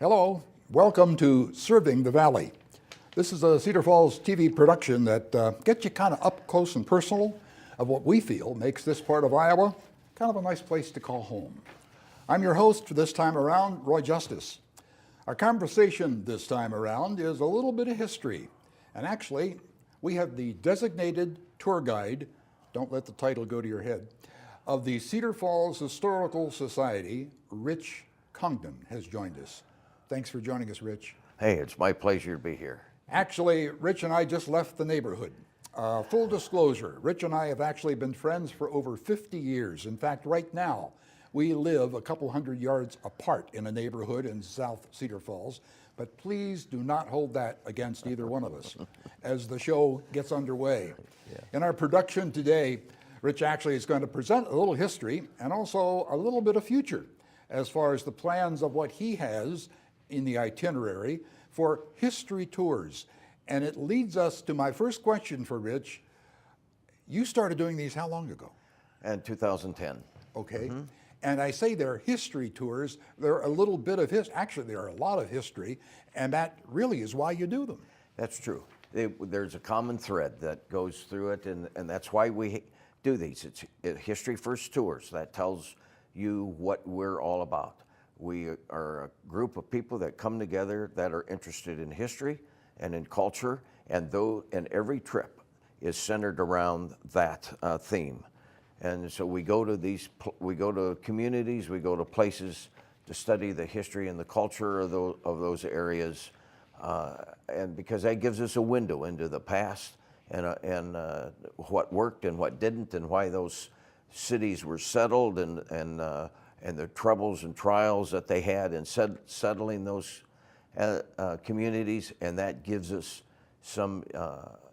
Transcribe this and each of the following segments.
Hello, welcome to Serving the Valley. This is a Cedar Falls TV production that gets you kind of up close and personal of what we feel makes this part of Iowa kind of a nice place to call home. I'm your host for this time around, Roy Justice. Our conversation this time around is a little bit of history. And actually, we have the designated tour guide, don't let the title go to your head, of the Cedar Falls Historical Society, Rich Congdon, has joined us. Thanks for joining us, Rich. Hey, it's my pleasure to be here. Actually, Rich and I just left the neighborhood. Full disclosure, Rich and I have actually been friends for over 50 years. In fact, right now, we live a couple hundred yards apart in a neighborhood in South Cedar Falls. But please do not hold that against either one of us as the show gets underway. Yeah. In our production today, Rich actually is going to present a little history and also a little bit of future as far as the plans of what he has in the itinerary for history tours. And it leads us to my first question for Rich. You started doing these how long ago? In 2010. Okay. Mm-hmm. And I say they're history tours. They're a little bit of history. Actually, there are a lot of history, and that really is why you do them. That's true. There's a common thread that goes through it, and that's why we do these. It's History First Tours. That tells you what we're all about. We are a group of people that come together that are interested in history and in culture, and every trip is centered around that theme. And so we go to communities, we go to places to study the history and the culture of those areas, and because that gives us a window into the past and what worked and what didn't, and why those cities were settled, and the troubles and trials that they had in settling those communities, and that gives us some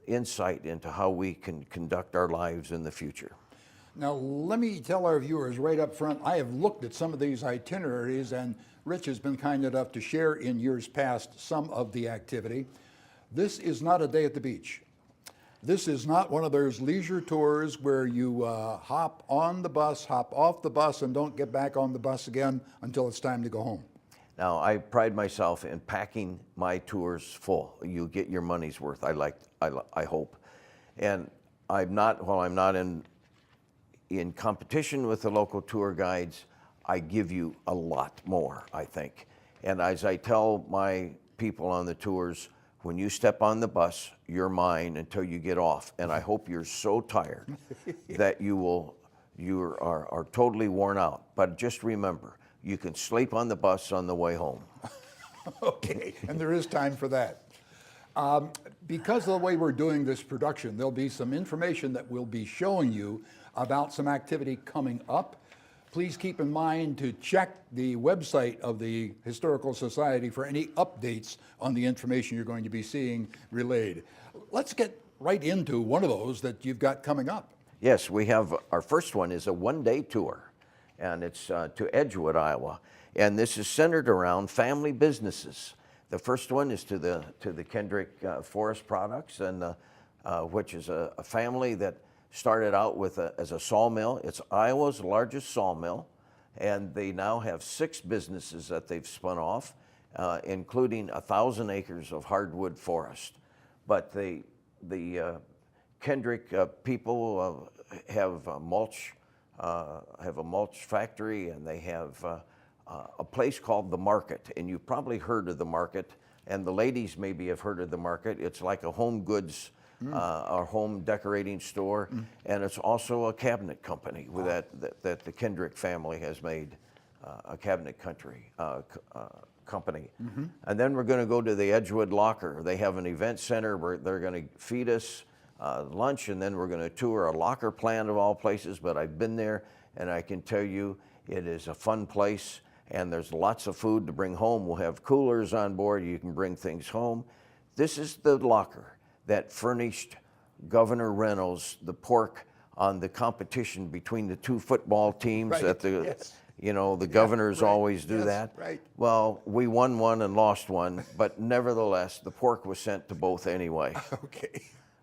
insight into how we can conduct our lives in the future. Now, let me tell our viewers right up front, I have looked at some of these itineraries, and Rich has been kind enough to share in years past some of the activity. This is not a day at the beach. This is not one of those leisure tours where you hop on the bus, hop off the bus, and don't get back on the bus again until it's time to go home. Now, I pride myself in packing my tours full. You get your money's worth, I hope. And while I'm not in competition with the local tour guides, I give you a lot more, I think. And as I tell my people on the tours, when you step on the bus, you're mine until you get off. And I hope you're so tired that you are totally worn out. But just remember, you can sleep on the bus on the way home. Okay, and there is time for that. Because of the way we're doing this production, there'll be some information that we'll be showing you about some activity coming up. Please keep in mind to check the website of the Historical Society for any updates on the information you're going to be seeing relayed. Let's get right into one of those that you've got coming up. Yes, we have, our first one is a one-day tour, and it's to Edgewood, Iowa. And this is centered around family businesses. The first one is to the Kendrick Forest Products, and which is a family that started out as a sawmill. It's Iowa's largest sawmill, and they now have 6 businesses that they've spun off, including 1,000 acres of hardwood forest. But the Kendrick people have a mulch factory, and they have a place called the Market, and you've probably heard of the Market, and the ladies maybe have heard of the Market. It's like a home goods, our home decorating store, and it's also a cabinet company that the Kendrick family has made, a cabinet company. Mm-hmm. And then we're going to go to the Edgewood Locker. They have an event center where they're going to feed us lunch, and then we're going to tour a locker plant of all places. But I've been there, and I can tell you it is a fun place, and there's lots of food to bring home. We'll have coolers on board. You can bring things home. This is the locker that furnished Governor Reynolds the pork on the competition between the 2 football teams. Right. That the governors always do that. Right. Well, we won one and lost one, but nevertheless, the pork was sent to both anyway. Okay.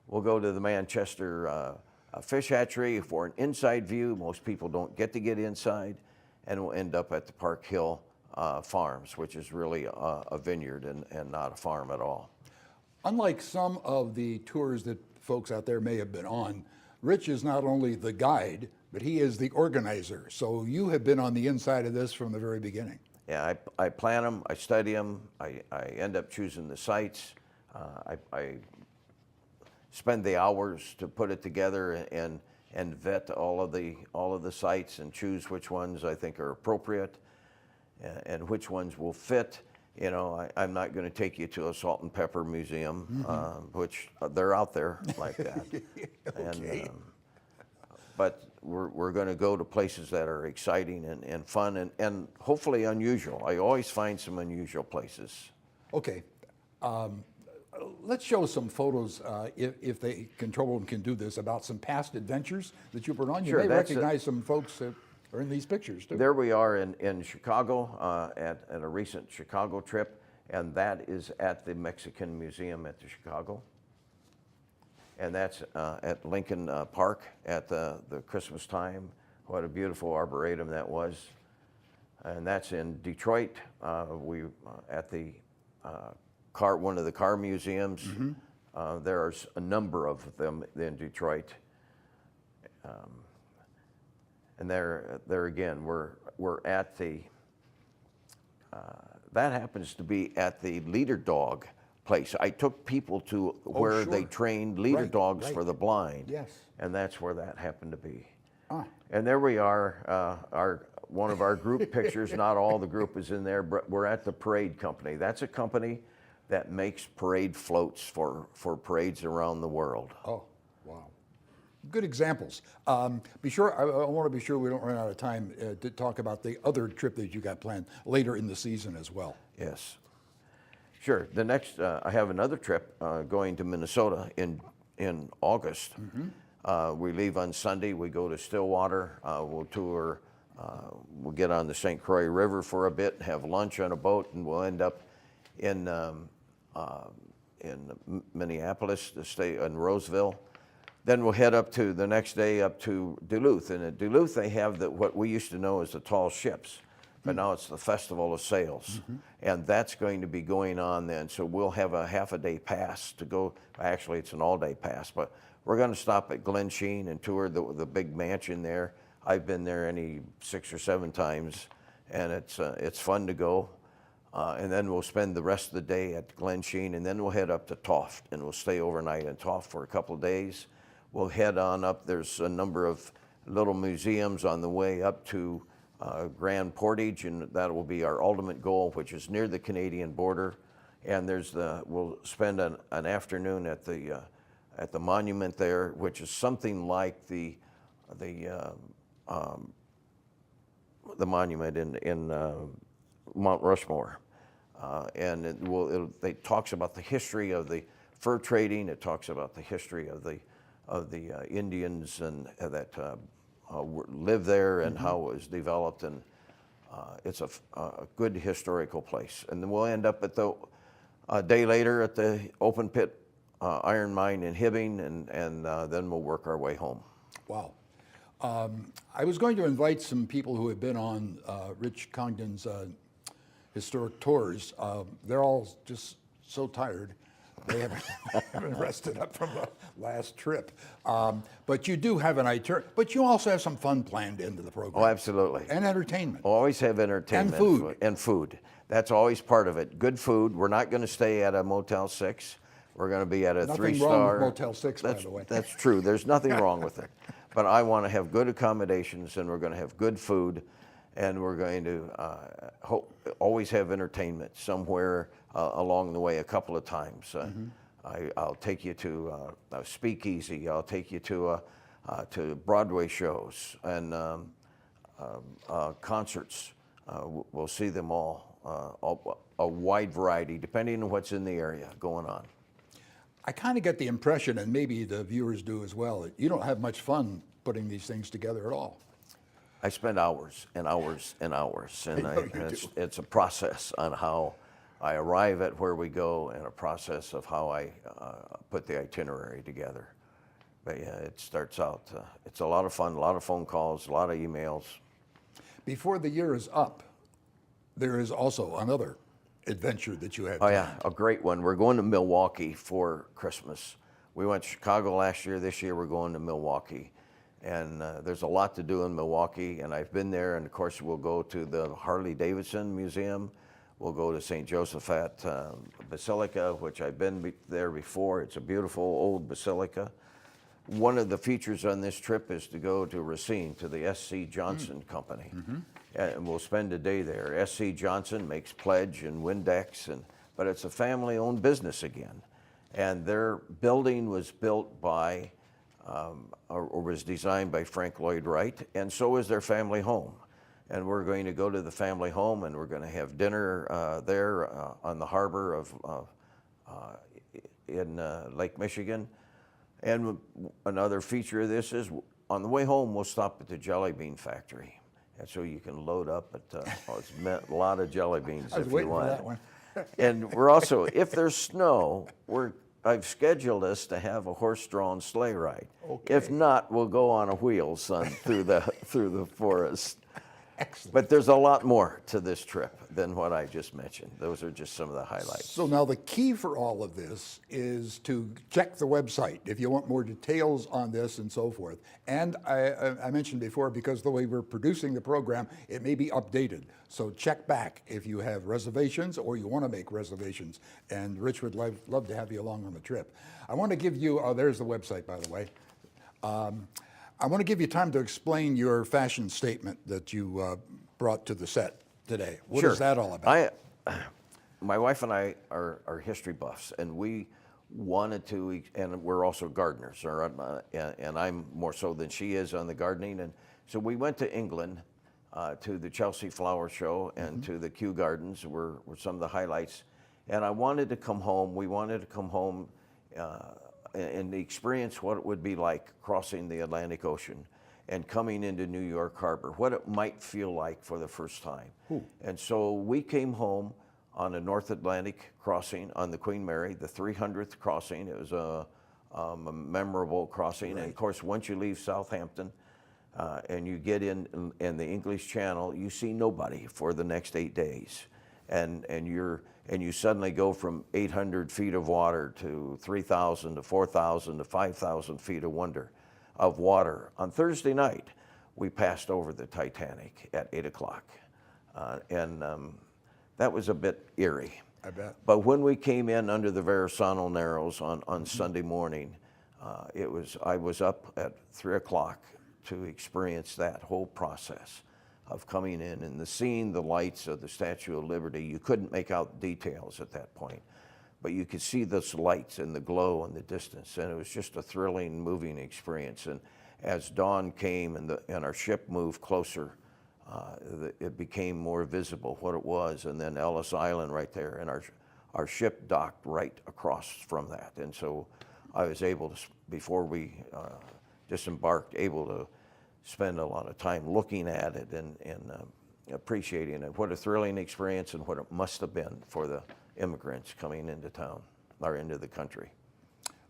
We'll go to the Manchester Fish Hatchery for an inside view. Most people don't get to get inside, and we'll end up at the Park Hill Farms, which is really a vineyard and not a farm at all. Unlike some of the tours that folks out there may have been on, Rich is not only the guide, but he is the organizer. So you have been on the inside of this from the very beginning. Yeah, I plan them, I study them, I end up choosing the sites. I spend the hours to put it together and vet all of the sites and choose which ones I think are appropriate and which ones will fit. You know, I'm not going to take you to a salt and pepper museum, which they're out there like that. Okay. But we're going to go to places that are exciting and fun and hopefully unusual. I always find some unusual places. Okay. Let's show some photos, if they control them can do this, about some past adventures that you've been on. You Sure, may that's recognize some folks that are in these pictures too. There we are in Chicago at a recent Chicago trip, and that is at the Mexican Museum at the Chicago. And that's at Lincoln Park at the Christmas time. What a beautiful arboretum that was. And that's in Detroit. We at the one of the car museums. There's a number of them in Detroit. And there again, we're at the. That happens to be at the leader dog place. I took people to where they trained leader dogs for the blind. Yes. And that's where that happened to be. Ah. And there we are, one of our group pictures. Not all the group is in there, but we're at the Parade Company. That's a company that makes parade floats for parades around the world. Oh, wow. Good examples. Be sure, I want to be sure we don't run out of time to talk about the other trip that you got planned later in the season as well. Yes. Sure. The next, I have another trip going to Minnesota in August. We leave on Sunday. We go to Stillwater. We'll tour. We'll get on the St. Croix River for a bit, have lunch on a boat, and we'll end up in Minneapolis to stay in Roseville. Then we'll head up to the next day up to Duluth. And at Duluth, they have what we used to know as the tall ships. But now it's the Festival of Sails, and that's going to be going on then. So we'll have a half a day pass to go. Actually, it's an all-day pass, but we're going to stop at Glen Sheen and tour the big mansion there. I've been there any 6 or 7 times, and it's fun to go. And then we'll spend the rest of the day at Glen Sheen, and then we'll head up to Toft, and we'll stay overnight in Toft for a couple of days. We'll head on up. There's a number of little museums on the way up to Grand Portage, and that will be our ultimate goal, which is near the Canadian border. And we'll spend an afternoon at the monument there, which is something like the monument in Mount Rushmore, and it talks about the history of the fur trading. It talks about the history of the Indians and that live there and how it was developed, and it's a good historical place. And then we'll end up a day later at the open pit iron mine in Hibbing, and then we'll work our way home. Wow. I was going to invite some people who have been on Rich Congdon's historic tours. They're all just so tired. They haven't rested up from the last trip. But you do have an itinerary, but you also have some fun planned into the program. Oh, absolutely. And entertainment. Always have entertainment. And food. And food. That's always part of it. Good food. We're not going to stay at a Motel 6. We're going to be at a 3-star. Nothing wrong with Motel 6, by the way. That's true. There's nothing wrong with it. But I want to have good accommodations, and we're going to have good food, and we're going to always have entertainment somewhere along the way a couple of times. I'll take you to a speakeasy. I'll take you to Broadway shows and concerts. We'll see them all, a wide variety, depending on what's in the area going on. I kind of get the impression, and maybe the viewers do as well, that you don't have much fun putting these things together at all. I spend hours and hours and hours, and it's a process on how I arrive at where we go, and a process of how I put the itinerary together. But yeah, it starts out, it's a lot of fun, a lot of phone calls, a lot of emails. Before the year is up, there is also another adventure that you had. Oh yeah, a great one. We're going to Milwaukee for Christmas. We went to Chicago last year. This year we're going to Milwaukee. And there's a lot to do in Milwaukee, and I've been there, and of course we'll go to the Harley-Davidson Museum. We'll go to St. Josaphat Basilica, which I've been there before. It's a beautiful old basilica. One of the features on this trip is to go to Racine, to the S.C. Johnson Company. And we'll spend a day there. S.C. Johnson makes Pledge and Windex, but it's a family-owned business again. And their building was built by, or was designed by Frank Lloyd Wright, and so is their family home. And we're going to go to the family home, and we're going to have dinner there on the harbor of in Lake Michigan. And another feature of this is on the way home, we'll stop at the jelly bean factory. And so you can load up at it's meant a lot of jelly beans if you want. That one. And we're also, if there's snow, I've scheduled us to have a horse-drawn sleigh ride. Okay. If not, we'll go on a wheel, son, through the forest. Excellent. But there's a lot more to this trip than what I just mentioned. Those are just some of the highlights. So now the key for all of this is to check the website if you want more details on this and so forth. And I mentioned before, because the way we're producing the program, it may be updated. So check back if you have reservations or you want to make reservations. And Rich would love to have you along on the trip. I want to give you, there's the website, by the way. I want to give you time to explain your fashion statement that you brought to the set today. What Sure. is that all about? My wife and I are history buffs, and we wanted to, and we're also gardeners, and I'm more so than she is on the gardening. And so we went to England to the Chelsea Flower Show and to the Kew Gardens were some of the highlights. And I wanted to come home. We wanted to come home and experience what it would be like crossing the Atlantic Ocean and coming into New York Harbor, what it might feel like for the first time. Ooh. And so we came home on a North Atlantic crossing on the Queen Mary, the 300th crossing. It was a memorable crossing. Right. And of course, once you leave Southampton and you get in the English Channel, you see nobody for the next 8 days. And you suddenly go from 800 feet of water to 3,000 to 4,000 to 5,000 feet of water. On Thursday night, we passed over the Titanic at 8 o'clock. And that was a bit eerie. I bet. But when we came in under the Verrazano Narrows on Sunday morning, I was up at 3 o'clock to experience that whole process of coming in and seeing the lights of the Statue of Liberty. You couldn't make out details at that point, but you could see those lights and the glow in the distance, and it was just a thrilling, moving experience. And as dawn came and our ship moved closer, it became more visible what it was, and then Ellis Island right there, and our ship docked right across from that. And so I was able to, before we disembarked, able to spend a lot of time looking at it and appreciating it. What a thrilling experience, and what it must have been for the immigrants coming into town or into the country.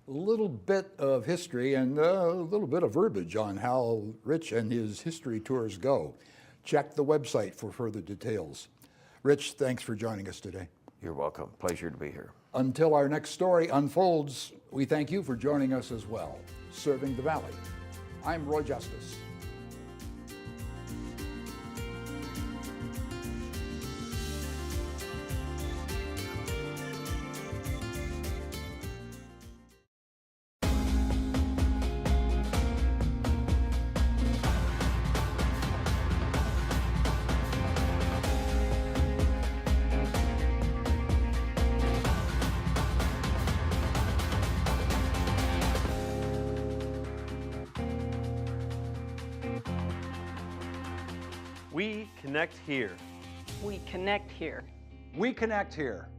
A little bit of history and a little bit of verbiage on how Rich and his history tours go. Check the website for further details. Rich, thanks for joining us today. You're welcome. Pleasure to be here. Until our next story unfolds, we thank you for joining us as well. Serving the Valley. I'm Roy Justice. We connect here. We connect here. We connect here.